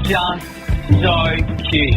just so cute.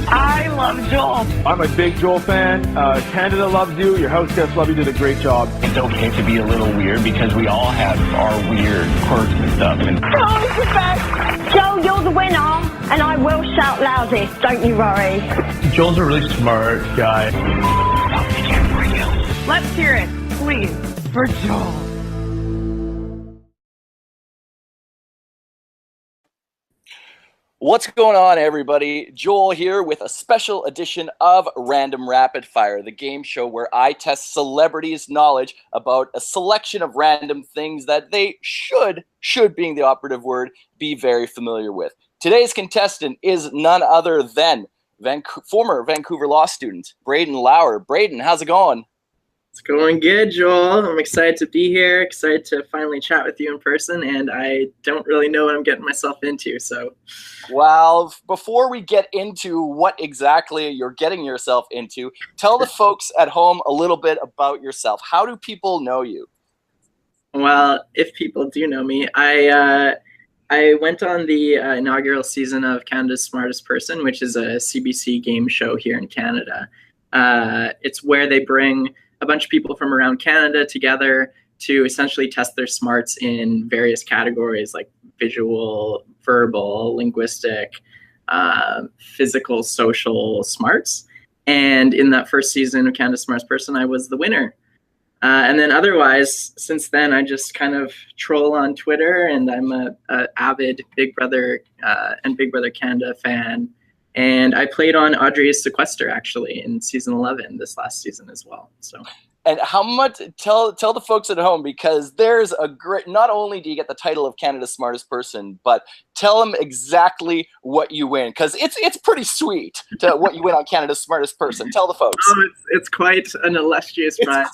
I love Joel. I'm a big Joel fan. Canada loves you. Your house guests love you. Did a great job. It's okay to be a little weird because we all have our weird quirks and stuff. And Joel's the best. Joel, you're the winner, and I will shout loudest. Don't you worry. Joel's a really smart guy. Let's hear it, please, for Joel. What's going on, everybody? Joel here with a special edition of Random Rapid Fire, the game show where I test celebrities' knowledge about a selection of random things that they should being the operative word, be very familiar with. Today's contestant is none other than former Vancouver law student, Braden Lauer. Braden, how's it going? It's going good, Joel. I'm excited to be here, excited to finally chat with you in person, and I don't really know what I'm getting myself into, so. Well, before we get into what exactly you're getting yourself into, tell the folks at home a little bit about yourself. How do people know you? Well, if people do know me, I went on the inaugural season of Canada's Smartest Person, which is a CBC game show here in Canada. It's where they bring a bunch of people from around Canada together to essentially test their smarts in various categories like visual, verbal, linguistic, physical, social smarts. And in that first season of Canada's Smartest Person, I was the winner. And then otherwise, since then, I just kind of troll on Twitter, and I'm a avid Big Brother and Big Brother Canada fan. And I played on Audrey's Sequester, actually, in season 11 this last season as well. So, and how much? Tell the folks at home, because there's a great. Not only do you get the title of Canada's Smartest Person, but tell them exactly what you win, because it's pretty sweet to what you win on Canada's Smartest Person. Tell the folks. Oh, it's quite an illustrious prize.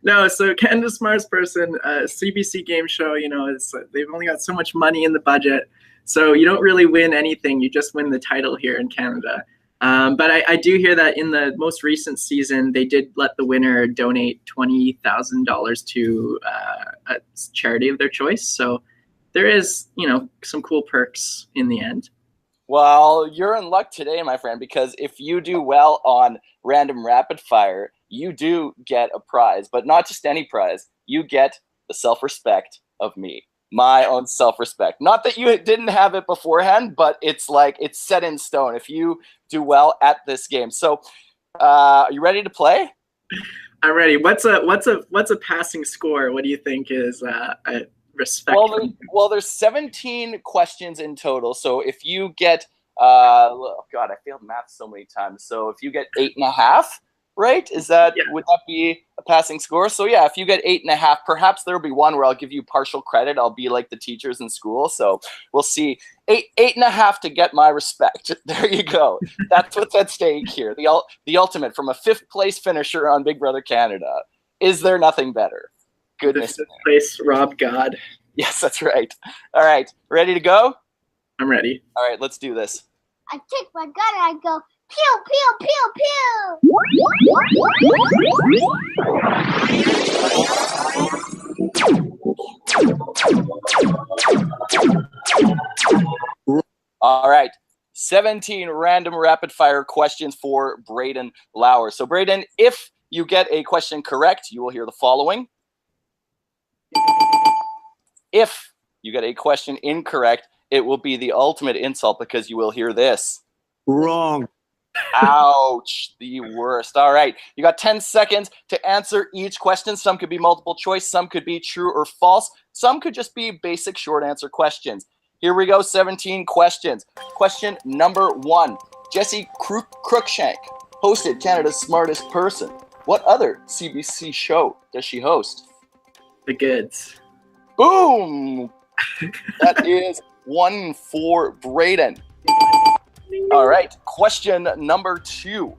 No, so Canada's Smartest Person, CBC game show. You know, they've only got so much money in the budget. So you don't really win anything. You just win the title here in Canada. But I do hear that in the most recent season, they did let the winner donate $20,000 to a charity of their choice. So there is, some cool perks in the end. Well, you're in luck today, my friend, because if you do well on Random Rapid Fire, you do get a prize. But not just any prize. You get the self-respect of me. My own self-respect. Not that you didn't have it beforehand, but it's set in stone if you do well at this game. So, are you ready to play? I'm ready. What's a passing score? What do you think is a respect? Well, there's 17 questions in total. So if you get, oh God, I failed math so many times. So if you get 8.5. Right? Would that be a passing score? So yeah, if you get 8.5, perhaps there'll be one where I'll give you partial credit. I'll be like the teachers in school. So we'll see. 8.5 to get my respect. There you go. That's what's at stake here. The ultimate from a 5th place finisher on Big Brother Canada. Is there nothing better? Goodness. The 5th place Rob God. Yes, that's right. All right. Ready to go? I'm ready. All right, let's do this. I take my gun and I go, pew, pew, pew, pew. All right. 17 random rapid fire questions for Braden Lauer. So Braden, if you get a question correct, you will hear the following. If you get a question incorrect, it will be the ultimate insult because you will hear this. Wrong. Ouch, the worst. All right, you got 10 seconds to answer each question. Some could be multiple choice, some could be true or false, some could just be basic short answer questions. Here we go, 17 questions. Question number 1. Jessie Cruikshank hosted Canada's Smartest Person. What other CBC show does she host? The Goods. Boom! That is 1 for Braden. All right, question number 2.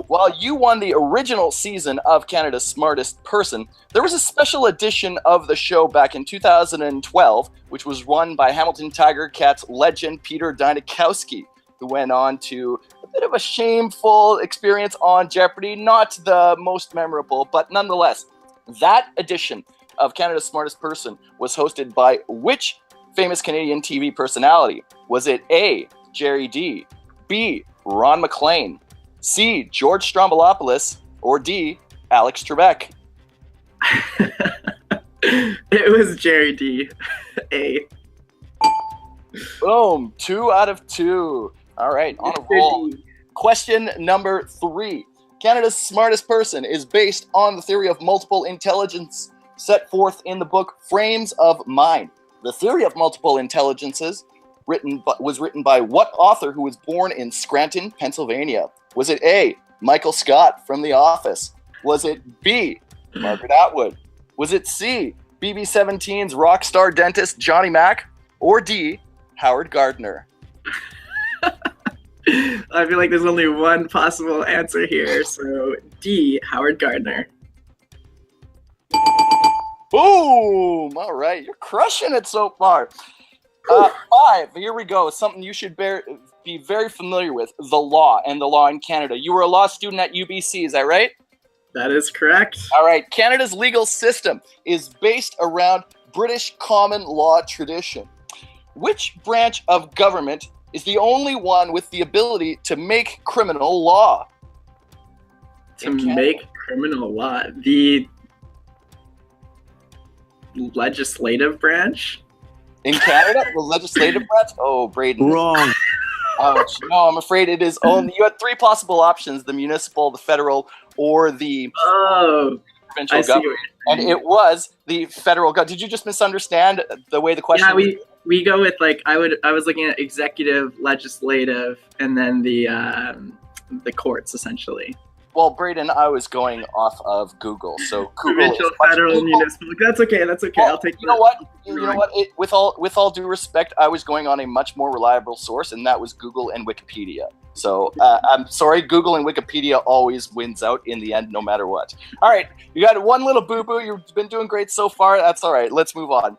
While you won the original season of Canada's Smartest Person, there was a special edition of the show back in 2012, which was run by Hamilton Tiger Cats legend Peter Dynakowski, who went on to a bit of a shameful experience on Jeopardy. Not the most memorable, but nonetheless, that edition of Canada's Smartest Person was hosted by which famous Canadian TV personality? Was it A, Jerry D, B, Ron McLean, C, George Stroumboulopoulos, or D, Alex Trebek? It was Jerry D. A. Boom, 2 out of 2. All right, on a roll. Question number 3. Canada's smartest person is based on the theory of multiple intelligence set forth in the book Frames of Mind. The theory of multiple intelligences was written by what author who was born in Scranton, Pennsylvania? Was it A, Michael Scott from The Office? Was it B, Margaret Atwood? Was it C, BB-17's rock star dentist Johnny Mac? Or D, Howard Gardner? I feel like there's only one possible answer here, so D, Howard Gardner. Boom! All right, you're crushing it so far. 5, here we go. Something you should be very familiar with, the law and the law in Canada. You were a law student at UBC, is that right? That is correct. All right, Canada's legal system is based around British common law tradition. Which branch of government is the only one with the ability to make criminal law? To make criminal law? The legislative branch? In Canada, the legislative branch? Oh, Braden. Wrong. Ouch. No, I'm afraid it is only. You had 3 possible options: the municipal, the federal, or the provincial government. And it was the federal government. Did you just misunderstand the way the question? Yeah, we go with I was looking at executive, legislative, and then the courts essentially. Well, Braden, I was going off of Google, so Google provincial, federal, municipal. That's okay. That's okay. Well, I'll take. You know what? With all due respect, I was going on a much more reliable source, and that was Google and Wikipedia. So I'm sorry, Google and Wikipedia always wins out in the end, no matter what. All right, you got one little boo-boo. You've been doing great so far. That's all right. Let's move on.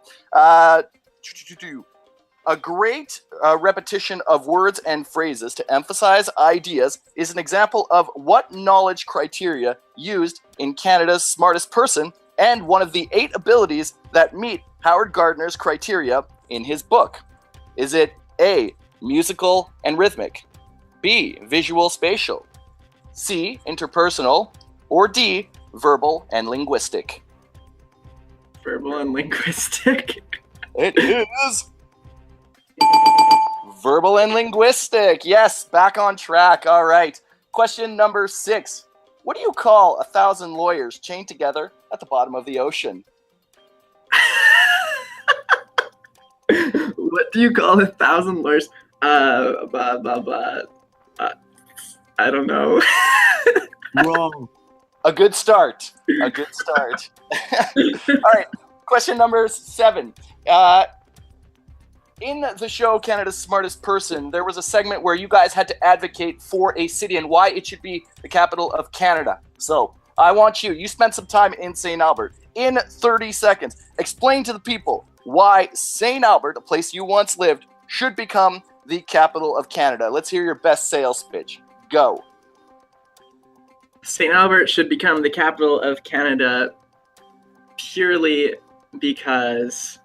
A great repetition of words and phrases to emphasize ideas is an example of what knowledge criteria used in Canada's Smartest Person and one of the 8 abilities that meet Howard Gardner's criteria in his book. Is it A, musical and rhythmic, B, visual spatial, C, interpersonal, or D, verbal and linguistic? Verbal and linguistic. It is verbal and linguistic. Yes, back on track. All right. Question number 6. What do you call 1,000 lawyers chained together at the bottom of the ocean? What do you call 1,000 lawyers? I don't know. Wrong. A good start. A good start. All right. Question number 7. In the show Canada's Smartest Person, there was a segment where you guys had to advocate for a city and why it should be the capital of Canada. So I want you spent some time in St. Albert. In 30 seconds, explain to the people why St. Albert, a place you once lived, should become the capital of Canada. Let's hear your best sales pitch. Go. St. Albert should become the capital of Canada purely because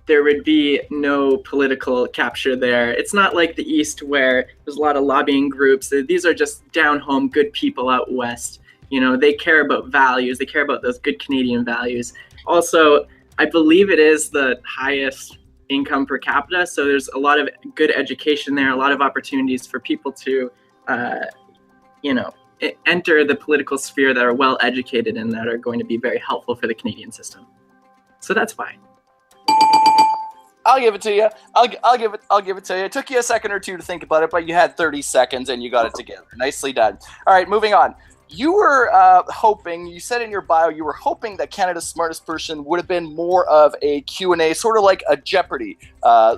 there would be no political capture there. It's not like the East where there's a lot of lobbying groups. These are just down-home good people out West. You know, they care about values. They care about those good Canadian values. Also, I believe it is the highest income per capita, so there's a lot of good education there, a lot of opportunities for people to, enter the political sphere that are well educated and that are going to be very helpful for the Canadian system. So that's why. I'll give it to you. I'll give it to you. It took you a second or two to think about it, but you had 30 seconds and you got it together. Nicely done. All right, moving on. You were hoping, you said in your bio, you were hoping that Canada's Smartest Person would have been more of a Q&A, sort of like a Jeopardy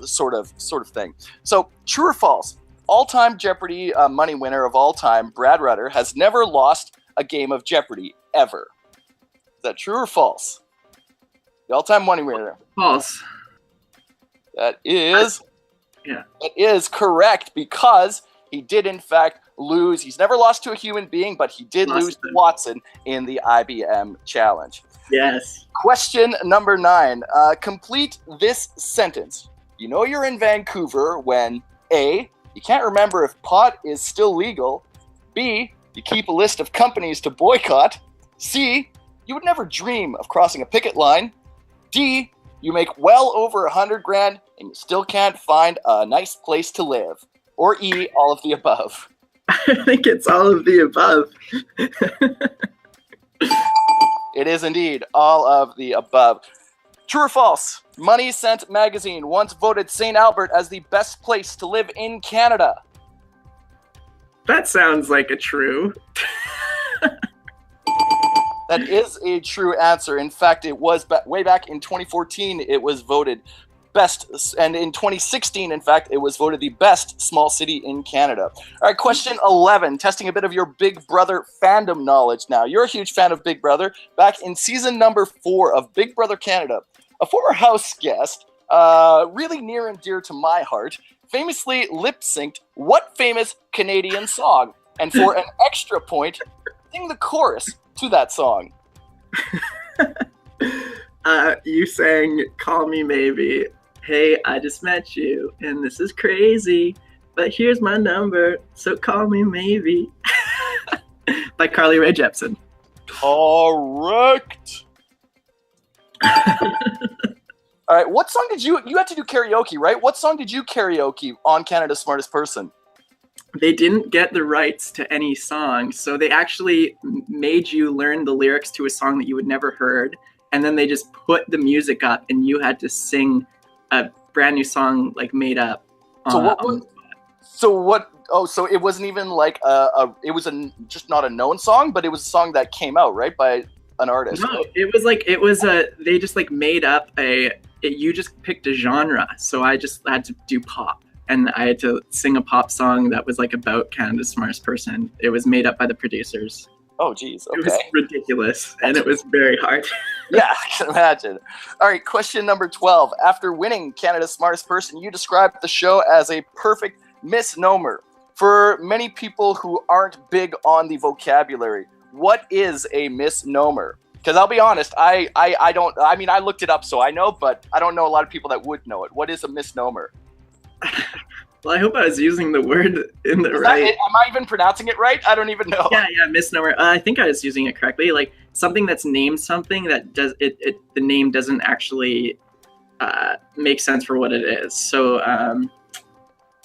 sort of thing. So, true or false? All-time Jeopardy money winner of all time, Brad Rutter, has never lost a game of Jeopardy, ever. Is that true or false? The all-time money winner. False. That is correct, because he did, in fact, lose. He's never lost to a human being, but he did Lost lose to him. Watson in the IBM challenge. Yes. Question number 9. Complete this sentence. You know you're in Vancouver when A, you can't remember if pot is still legal. B, you keep a list of companies to boycott. C, you would never dream of crossing a picket line. D, you make well over $100,000 and you still can't find a nice place to live. Or E, all of the above. I think it's all of the above. It is indeed all of the above. True or false? Money Cent magazine once voted St. Albert as the best place to live in Canada. That sounds like a true. That is a true answer. In fact, it was way back in 2014, it was voted best. And in 2016, in fact, it was voted the best small city in Canada. All right, question 11, testing a bit of your Big Brother fandom knowledge now. You're a huge fan of Big Brother. Back in season number 4 of Big Brother Canada, a former house guest, really near and dear to my heart, famously lip-synced what famous Canadian song? And for an extra point, sing the chorus to that song. You sang Call Me Maybe. Hey, I just met you, and this is crazy, but here's my number, so call me maybe. By Carly Rae Jepsen. Correct. All right, what song did you had to do karaoke, right? What song did you karaoke on Canada's Smartest Person? They didn't get the rights to any song, so they actually made you learn the lyrics to a song that you had never heard, and then they just put the music up, and you had to sing a brand new song like made up. So it wasn't even like just not a known song, but it was a song that came out, right, by an artist. No, it was they just like made up you just picked a genre, so I just had to do pop. And I had to sing a pop song that was like about Canada's Smartest Person. It was made up by the producers. Oh, geez. Okay. It was ridiculous, and it was very hard. Yeah, I can imagine. All right, question number 12. After winning Canada's Smartest Person, you described the show as a perfect misnomer. For many people who aren't big on the vocabulary, what is a misnomer? Because I'll be honest, I looked it up, so I know, but I don't know a lot of people that would know it. What is a misnomer? Well, I hope I was using the word in the right. Am I even pronouncing it right? I don't even know. Yeah, misnomer. I think I was using it correctly. Like something that's named something that does it. The name doesn't actually make sense for what it is. So,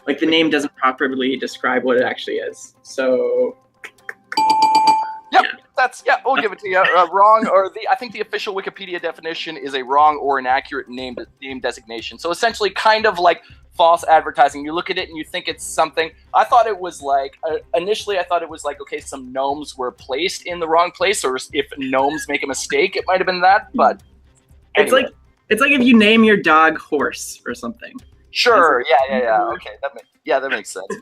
like the name doesn't properly describe what it actually is. So. Yep. We'll give it to you. Wrong, or I think the official Wikipedia definition is a wrong or inaccurate name designation. So essentially, kind of like false advertising. You look at it and you think it's something. I thought it was like initially. I thought it was like, okay, some gnomes were placed in the wrong place, or if gnomes make a mistake, it might have been that. But anyway. it's like if you name your dog Horse or something. Sure. Yeah. Okay. That makes sense.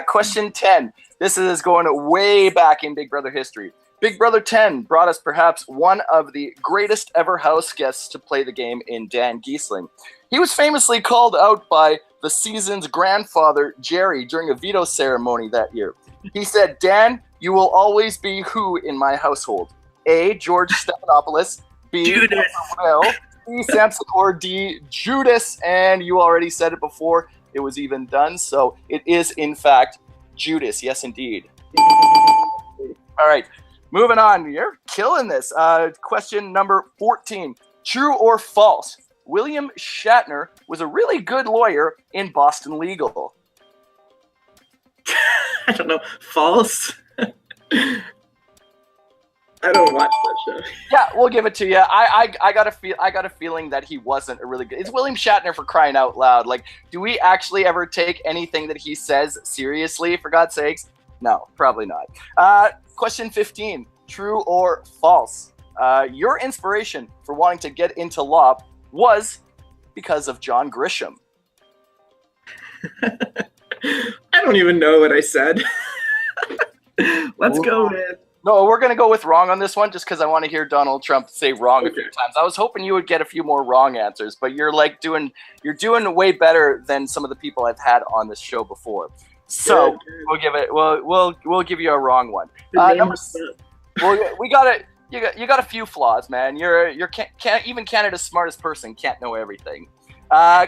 Question 10. This is going way back in Big Brother history. Big Brother 10 brought us perhaps one of the greatest ever house guests to play the game in Dan Giesling. He was famously called out by the season's grandfather, Jerry, during a veto ceremony that year. He said, "Dan, you will always be who in my household? A, George Stephanopoulos, B, Judas. Will, C, Samson, or D, Judas." And you already said it before it was even done, so it is, in fact, Judas. Yes, indeed. All right. Moving on, you're killing this. Question number 14. True or false? William Shatner was a really good lawyer in Boston Legal. I don't know. False? I don't watch that show. Yeah, we'll give it to you. I got a feeling that he wasn't a really good. It's William Shatner, for crying out loud. Like, do we actually ever take anything that he says seriously, for God's sakes? No, probably not. Question 15, true or false? Your inspiration for wanting to get into law was because of John Grisham. I don't even know what I said. Let's go with... No, we're going to go with wrong on this one just because I want to hear Donald Trump say wrong a few times. I was hoping you would get a few more wrong answers, but you're doing way better than some of the people I've had on this show before. So we'll give it. We'll give you a wrong one. We got it. You got a few flaws, man. Can't even Canada's smartest person can't know everything.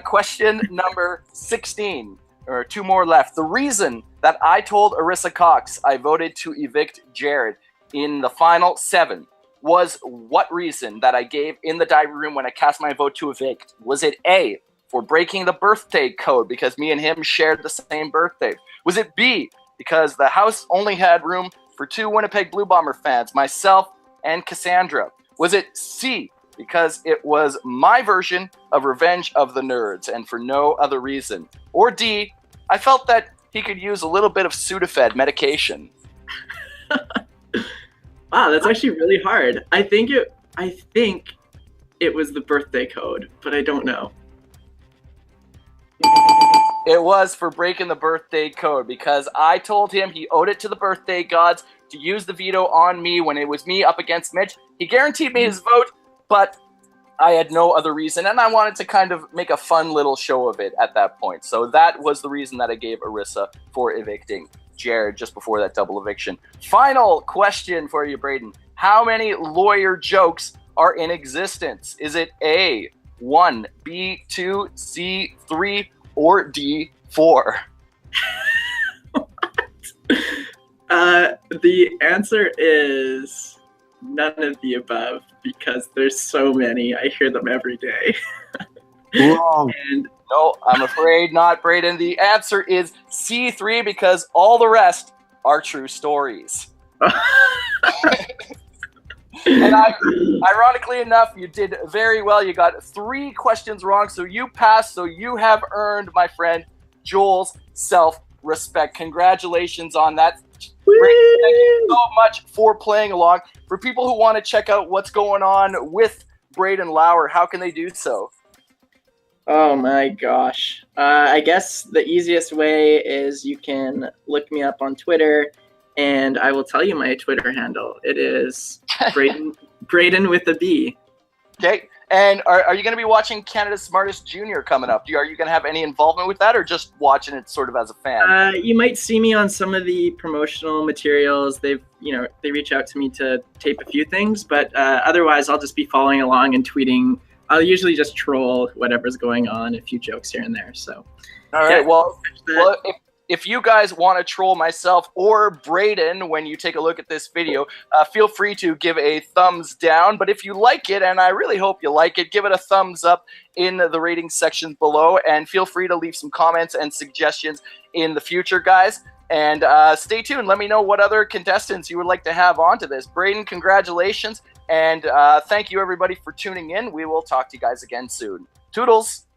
Question number 16, or 2 more left. The reason that I told Arissa Cox I voted to evict Jared in the final 7 was what reason that I gave in the diary room when I cast my vote to evict? Was it A, for breaking the birthday code because me and him shared the same birthday? Was it B, because the house only had room for 2 Winnipeg Blue Bomber fans, myself and Cassandra? Was it C, because it was my version of Revenge of the Nerds and for no other reason? Or D, I felt that he could use a little bit of Sudafed medication. Wow, that's actually really hard. I think it was the birthday code, but I don't know. It was for breaking the birthday code because I told him he owed it to the birthday gods to use the veto on me when it was me up against Mitch. He guaranteed me his vote, but I had no other reason, and I wanted to kind of make a fun little show of it at that point. So that was the reason that I gave Arissa for evicting Jared just before that double eviction. Final question for you, Braden. How many lawyer jokes are in existence? Is it A, 1, B, 2, C, 3, or D, 4? The answer is none of the above because there's so many. I hear them every day. Wrong. And no, I'm afraid not, Braden. The answer is C3 because all the rest are true stories. And ironically enough, you did very well. You got 3 questions wrong, so you passed. So you have earned, my friend, Joel's self-respect. Congratulations on that. Braden, thank you so much for playing along. For people who want to check out what's going on with Braden Lauer, how can they do so? oh my gosh. I guess the easiest way is you can look me up on Twitter, and I will tell you my Twitter handle. It is Braden with a B. Okay. And are you going to be watching Canada's Smartest Junior coming up? Are you going to have any involvement with that, or just watching it sort of as a fan? You might see me on some of the promotional materials. They reach out to me to tape a few things, but otherwise I'll just be following along and tweeting. I'll usually just troll whatever's going on, a few jokes here and there. So, all right. Well, if you guys want to troll myself or Braden when you take a look at this video, feel free to give a thumbs down. But if you like it, and I really hope you like it, give it a thumbs up in the rating section below. And feel free to leave some comments and suggestions in the future, guys. And stay tuned. Let me know what other contestants you would like to have onto this. Braden, congratulations. And thank you, everybody, for tuning in. We will talk to you guys again soon. Toodles.